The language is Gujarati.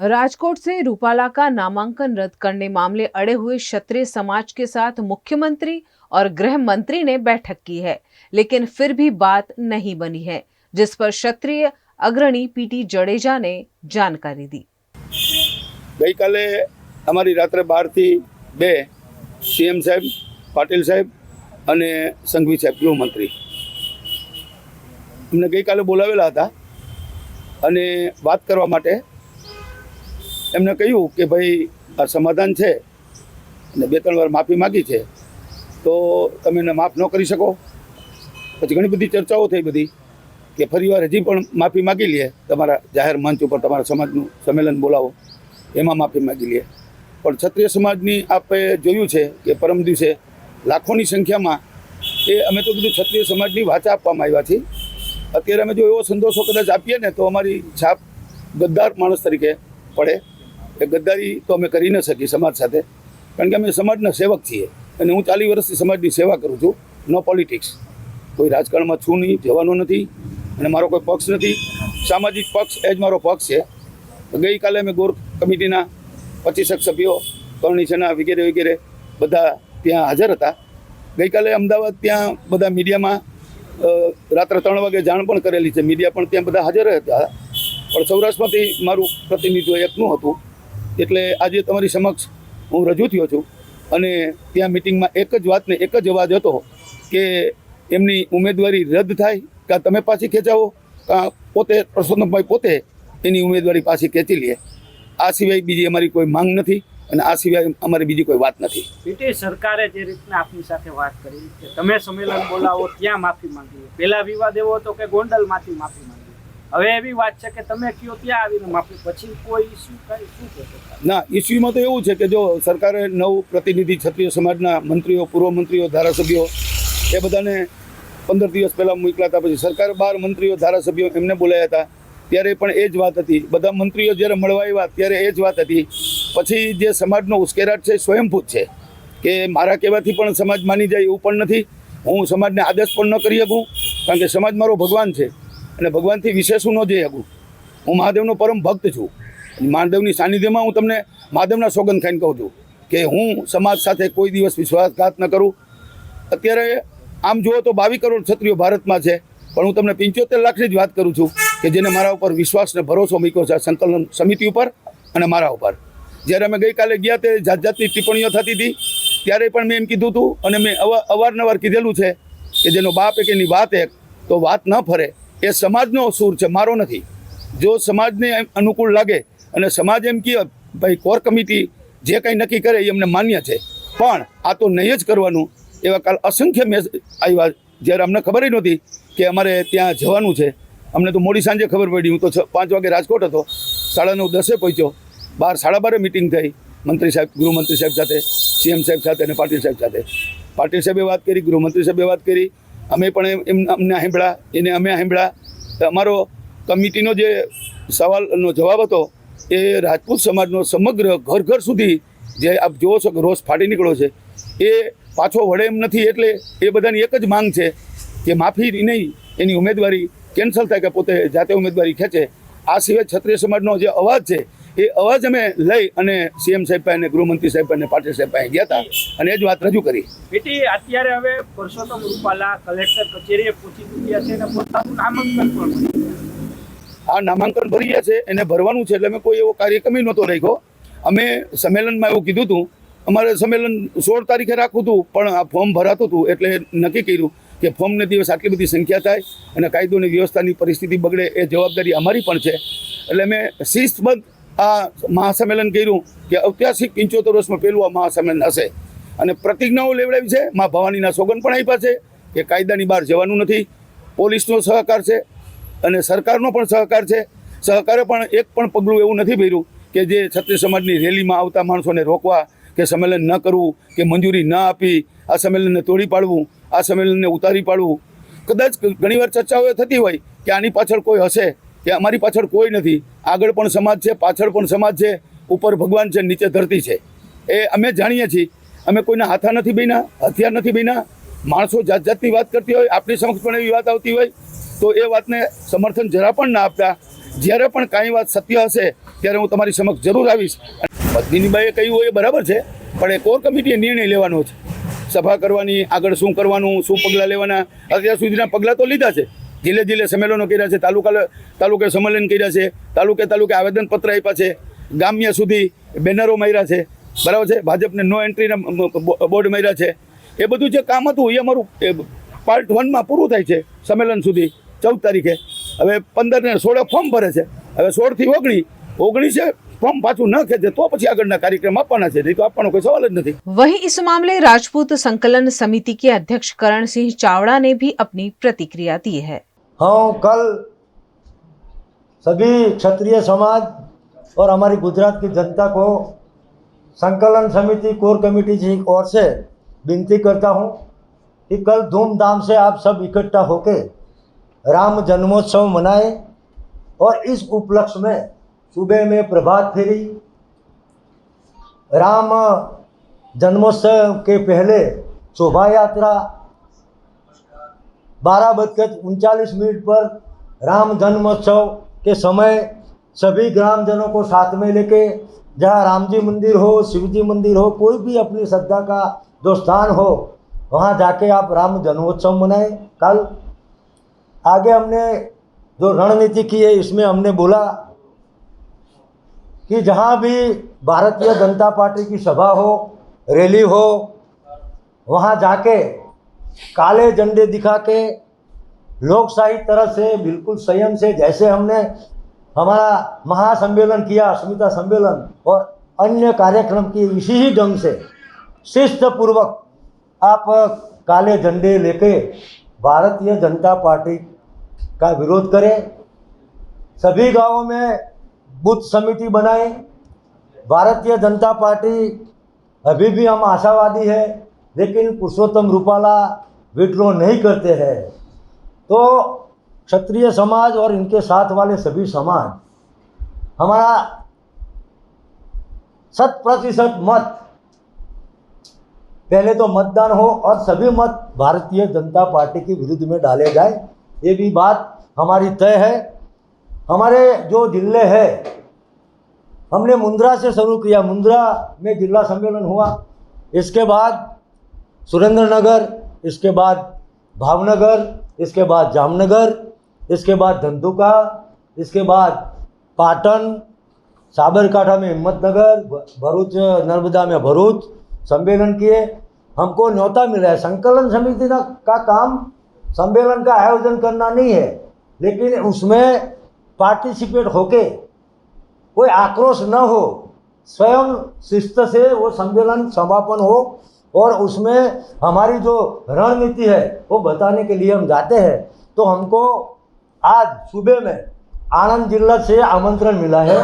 राजकोट से रूपाला का नामांकन रद्द करने मामले अड़े हुए क्षत्रिय समाज के साथ मुख्यमंत्री और गृह मंत्री ने बैठक की है, लेकिन फिर भी बात नहीं बनी है, जिस पर क्षत्रिय अग्रणी पीटी जडेजा ने जानकारी दी। गई काले अमारी रात्रे 12 થી 2 सीएम साहेब, पाटिल साहेब અને સંઘવી સાહેબ ગૃહમંત્રી અમને ગઈકાલે બોલાવેલા હતા અને વાત કરવા માટે એમને કહ્યું કે ભાઈ આ સમાધાન છે અને 2-3 વાર માફી માગી છે તો તમે એને માફ ન કરી શકો। પછી ઘણી બધી ચર્ચાઓ થઈ બધી કે ફરીવાર હજી પણ માફી માગી લે, તમારા જાહેર મંચ ઉપર તમારા સમાજનું સંમેલન બોલાવો એમાં માફી માગી લે। પણ ક્ષત્રિય સમાજની આપણે જોયું છે કે પરમ દિવસે લાખોની સંખ્યામાં એ અમે તો કીધું ક્ષત્રિય સમાજની વાચા આપવામાં આવ્યા છીએ। અત્યારે અમે જો એવો સંદેશો કદાચ આપીએ ને તો અમારી છાપ ગદ્દાર માણસ તરીકે પડે। એ ગદ્દારી તો અમે કરી ન શકી સમાજ સાથે, કારણ કે અમે સમાજના સેવક છીએ અને હું 40 વર્ષથી સમાજની સેવા કરું છું। નો પોલિટિક્સ, કોઈ રાજકારણમાં છું નહીં, જવાનો નથી અને મારો કોઈ પક્ષ નથી। સામાજિક પક્ષ એ જ મારો પક્ષ છે। ગઈકાલે અમે ગોર કમિટીના 25 સભ્યો, કરણી સેના વગેરે વગેરે બધા ત્યાં હાજર હતા। ગઈકાલે અમદાવાદ ત્યાં બધા મીડિયામાં રાત્રે 3 વાગે જાણ પણ કરેલી છે, મીડિયા પણ ત્યાં બધા હાજર હતા। પણ સૌરાષ્ટ્રમાંથી મારું પ્રતિનિધિત્વ એકનું હતું, એટલે આજે તમારી સમક્ષ હું રજૂ થયો છું। અને ત્યાં મિટિંગમાં એક જ વાતને એક જ અવાજ હતો કે એમની ઉમેદવારી રદ થાય કાં તમે પાછી ખેંચાવો કાં પોતે પરસોત્તમભાઈ પોતે એની ઉમેદવારી પાછી ખેંચી લે। આ સિવાય બીજી અમારી કોઈ માંગ નથી અને આ સિવાય અમારી બીજી કોઈ વાત નથી। પીટી સરકારે જે રીતના આપની સાથે વાત કરી કે તમે સંમેલન બોલાવો ત્યાં માફી માંગી, પહેલા વિવાદ એવો હતો કે ગોંડલમાંથી માફી માંગી, હવે એવી વાત છે કે તમે કયો ત્યાં આવીને માફી, પછી કોઈ ઇસ્યુ કઈ શું કહેશો? ના, ઇસ્યુમાં તો એવું છે કે જો સરકારે 9 પ્રતિનિધિ ક્ષત્રિય સમાજના મંત્રીઓ, પૂર્વ મંત્રીઓ, ધારાસભ્યો એ બધાને 15 દિવસ પહેલાં મોકલ્યા હતા। પછી સરકારે 12 મંત્રીઓ, ધારાસભ્યો એમને બોલાયા હતા, ત્યારે પણ એ જ વાત હતી। બધા મંત્રીઓ જ્યારે મળવા આવ્યા ત્યારે એ જ વાત હતી। પછી જે સમાજનો ઉશ્કેરાટ છે સ્વયંભૂત છે કે મારા કહેવાથી પણ સમાજ માની જાય એવું પણ નથી। હું સમાજને આદેશ પણ ન કરી શકું, કારણ કે સમાજ મારો ભગવાન છે અને ભગવાનથી વિશેષ હું ન જઈ શકું। હું મહાદેવનો પરમ ભક્ત છું। મહાદેવની સાનિધ્યમાં હું તમને મહાદેવના સોગંદ ખાઈને કહું છું કે હું સમાજ સાથે કોઈ દિવસ વિશ્વાસઘાત ન કરું। અત્યારે આમ જુઓ તો 22 કરોડ ક્ષત્રિયો ભારતમાં છે, પણ હું તમને 75 લાખની જ વાત કરું છું કે જેને મારા ઉપર વિશ્વાસ ને ભરોસો મૂક્યો છે સંકલન સમિતિ ઉપર અને મારા ઉપર। જ્યારે અમે ગઈકાલે ગયા તે જાતની ટિપ્પણીઓ થતી હતી ત્યારે પણ મેં એમ કીધું હતું અને મેં અવારનવાર કીધેલું છે કે જેનો બાપ એક એની વાત એક તો વાત ન ફરે। એ સમાજનો સૂર છે, મારો નથી। જો સમાજને અનુકૂળ લાગે અને સમાજ એમ કહે ભાઈ કોર કમિટી જે કંઈ નક્કી કરે એ અમને માન્ય છે, પણ આ તો નહીં જ કરવાનું। એવા કાલ અસંખ્ય મેસેજ આવ્યા, જ્યારે અમને ખબર નહોતી કે અમારે ત્યાં જવાનું છે। અમને તો મોડી સાંજે ખબર પડી। હું તો 5 વાગે રાજકોટ હતો, 9:30 10 પહોંચ્યો, 12 મિટિંગ થઈ મંત્રી સાહેબ, ગૃહમંત્રી સાહેબ સાથે, સીએમ સાહેબ સાથે અને પાટીલ સાહેબ સાથે। પાટીલ સાહેબે વાત કરી, ગૃહમંત્રી સાહેબે વાત કરી, અમે પણ અમને સાંભળ્યા, એને અમે સાંભળ્યા। અમારો કમિટીનો જે સવાલનો જવાબ હતો એ રાજપૂત સમાજનો સમગ્ર ઘર ઘર સુધી જે આપ જોવો છો કે રોષ ફાટી નીકળ્યો છે એ પાછો વળે એમ નથી। એટલે એ બધાની એક જ માંગ છે કે માફી નહીં, એની ઉમેદવારી કેન્સલ થાય કે પોતે જાતે ઉમેદવારી ખેંચે। આ સિવાય ક્ષત્રિય સમાજનો જે અવાજ છે એ અવાજ અમે લઈ અને સીએમ સાહેબ પાસે, ગૃહમંત્રી સાહેબ અને પાટીલ સાહેબ પાસે ગયા હતા અને એ જ વાત રજૂ કરી। પીટી અત્યારે હવે પરસોત્તમ રૂપાલા કલેક્ટર કચેરીએ પહોંચી ચૂક્યા છે અને પોતાનું નામાંકન પણ આ નામાંકન ભરી ગયા છે, એને ભરવાનું છે। એટલે અમે કોઈ એવો કાર્યક્રમ નહોતો રાખ્યો। અમે સંમેલનમાં એવું કીધું હતું, અમારે સંમેલન 16 તારીખે રાખવું હતું, પણ આ ફોર્મ ભરાતું હતું એટલે નક્કી કર્યું કે ફોર્મને દિવસ આટલી બધી સંખ્યા થાય અને કાયદો અને વ્યવસ્થાની પરિસ્થિતિ બગડે એ જવાબદારી અમારી પણ છે। એટલે અમે શિસ્તબદ્ધ આ મહાસંમેલન કર્યું કે ઐતિહાસિક 75 વર્ષમાં પહેલું આ મહાસંમેલન હશે અને પ્રતિજ્ઞાઓ લેવડાવી છે। મા ભવાનીના સોગંદ પણ આપ્યા છે કે કાયદાની બહાર જવાનું નથી। પોલીસનો સહકાર છે અને સરકારનો પણ સહકાર છે। સહકારે પણ એક પણ પગલું એવું નથી ભર્યું કે જે ક્ષત્રિય સમાજની રેલીમાં આવતા માણસોને રોકવા કે સંમેલન ન કરવું કે મંજૂરી ન આપી આ સંમેલનને તોડી પાડવું, આ સંમેલનને ઉતારી પાડવું। કદાચ ઘણીવાર ચર્ચાઓ થતી હોય કે આની પાછળ કોઈ હશે, કે અમારી પાછળ કોઈ નથી। આગળ પણ સમાજ છે, પાછળ પણ સમાજ છે, ઉપર ભગવાન છે, નીચે ધરતી છે, એ અમે જાણીએ છીએ। અમે કોઈના હાથા નથી બન્યા, હથિયાર નથી બન્યા। માણસો જાત જાતની વાત કરતી હોય, આપણી સમક્ષ પણ એવી વાત આવતી હોય તો એ વાતને સમર્થન જરા પણ ના આપતા। જ્યારે પણ કાંઈ વાત સત્ય હશે ત્યારે હું તમારી સમક્ષ જરૂર આવીશ. પદ્મિનીબાઈએ કહ્યું હોય એ બરાબર છે, પણ એ કોર કમિટીએ નિર્ણય લેવાનો છે. સભા કરવાની, આગળ શું કરવાનું, શું પગલાં લેવાના, અત્યાર સુધીના પગલાં તો લીધા છે. જિલ્લે જિલ્લે સંમેલનો કર્યા છે, તાલુકે સંમેલન કર્યા છે, તાલુકે આવેદનપત્ર આપ્યા છે, ગામ્યા સુધી બેનરો માર્યા છે, બરાબર છે. ભાજપને નો એન્ટ્રીના બોર્ડ માર્યા છે. એ બધું જે કામ હતું એ અમારું પાર્ટ 1માં પૂરું થાય છે સંમેલન સુધી 14 તારીખે. હવે 15 ને 16 ફોર્મ ભરે છે. હવે 16 થી 19 ફોર્મ પાછું ન ખેંચે તો પછી આગળના કાર્યક્રમ આપવાના છે, નહીં તો આપવાનો કોઈ સવાલ જ નથી. वहीं इस मामले राजपूत संकलन समिति के अध्यक्ष करण सिंह चावड़ा ने भी अपनी प्रतिक्रिया दी है। हाँ, कल सभी क्षत्रिय समाज और हमारी गुजरात की जनता को संकलन समिति कोर कमेटी की ओर से विनती करता हूँ कि कल धूमधाम से आप सब इकट्ठा होकर राम जन्मोत्सव मनाएं और इस उपलक्ष्य में सुबह में प्रभात फेरी, राम जन्मोत्सव के पहले शोभा यात्रा, 12:39 पर राम जन्मोत्सव के समय सभी ग्रामजनों को साथ में लेके जहाँ राम जी मंदिर हो, शिव जी मंदिर हो, कोई भी अपनी श्रद्धा का जो स्थान हो वहाँ जाके आप राम जन्मोत्सव मनाएं। कल आगे हमने जो रणनीति की है इसमें हमने बोला कि जहाँ भी भारतीय जनता पार्टी की सभा हो, रैली हो, वहाँ जाके काले झंडे दिखा के लोकशाही तरह से बिल्कुल संयम से, जैसे हमने हमारा महासम्मेलन किया, अस्मिता सम्मेलन और अन्य कार्यक्रम किए, इसी ही ढंग से शिस्तपूर्वक आप काले झंडे लेके भारतीय जनता पार्टी का विरोध करें। सभी गांवों में बूथ समिति बनाएं। भारतीय जनता पार्टी अभी भी हम आशावादी है, लेकिन पुरुषोत्तम रूपाला विड्रॉ नहीं करते हैं। तो क्षत्रिय समाज और इनके साथ वाले सभी समाज हमारा 100% मत, पहले तो मतदान हो और सभी मत भारतीय जनता पार्टी के विरुद्ध में डाले जाए, ये भी बात हमारी तय है। हमारे जो जिले हैं, हमने मुंद्रा से शुरू किया, मुंद्रा में जिला सम्मेलन हुआ, इसके बाद सुरेंद्रनगर, इसके बाद भावनगर, इसके बाद जामनगर, इसके बाद धंधुका, इसके बाद पाटन, साबरकांठा में हिम्मतनगर, भरूच नर्मदा में भरूच सम्मेलन किए। हमको न्योता मिला है। संकलन समिति का काम सम्मेलन का आयोजन करना नहीं है, लेकिन उसमें पार्टिसिपेट होके कोई आक्रोश न हो, स्वयं शिस्त से वो सम्मेलन समापन हो और उसमें हमारी जो रणनीति है वो बताने के लिए हम जाते हैं। तो हमको आज सुबह में आनंद जिला से आमंत्रण मिला है।